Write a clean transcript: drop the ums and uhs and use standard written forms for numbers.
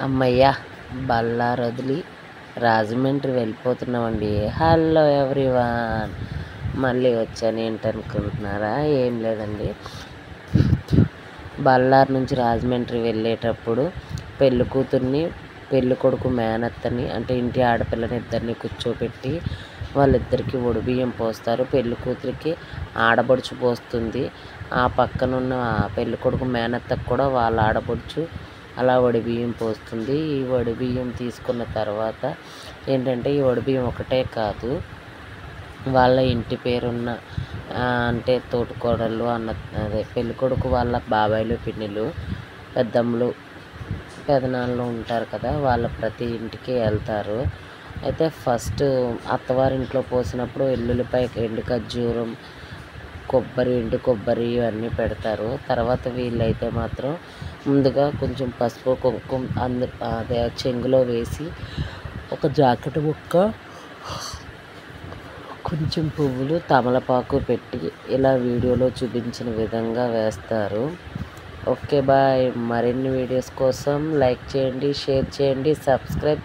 అమ్మయ్య! బళ్ళారి వదిలి Rajahmundry వెళ్ళిపోతున్నామండి. Hello everyone! మళ్ళీ వచ్చాను. ఏంటనుకుంటున్నారా? ఏం లేదండి. బళ్ళారి నుంచి రాజమండ్రి వెళ్ళేటప్పుడు పెళ్ళికూతుర్ని, పెళ్ళికొడుకు మేనత్తని అంటే ఇంటి ఆడపిల్లని ఇద్దరిని కూర్చోపెట్టి వాళ్ళిద్దరికీ ఒడిబియ్యం పోస్తారు. పెళ్ళికూతురికి ఆడపడుచు పోస్తుంది. ఆ పక్కనున్న పెళ్ళికొడుకు మేనత్తకు కూడా వాళ్ళ ఆడపడుచు అలా ఒడిబియ్యం పోస్తుంది. ఈ ఒడిబియ్యం తీసుకున్న తర్వాత ఏంటంటే ఈ ఒడిబియ్యం ఒకటే కాదు, వాళ్ళ ఇంటి పేరున్న అంటే తోటికోడళ్ళు అదే పెళ్ళికొడుకు వాళ్ళ బాబాయిలు పిన్నిలు పెద్దమ్మలు పెదనాన్నలు ఉంటారు కదా, వాళ్ళ ప్రతి ఇంటికి వెళ్తారు. అయితే ఫస్ట్ అత్తవారింట్లో పోసినప్పుడు ఎల్లుల్లిపాయ, ఎండు ఖర్జూరం, కొబ్బరి, ఎండు కొబ్బరి ఇవన్నీ పెడతారు. తర్వాత వీళ్ళైతే మాత్రం ముందుగా కొంచెం పసుపు కుంకుమ అదే చెంగులో వేసి ఒక జాకెట్ ముక్క, కొంచెం పువ్వులు, తమలపాకు పెట్టి ఇలా వీడియోలో చూపించిన విధంగా వేస్తారు. Okay bye. మరిన్ని వీడియోస్ కోసం లైక్ చేయండి, షేర్ చేయండి, సబ్స్క్రైబ్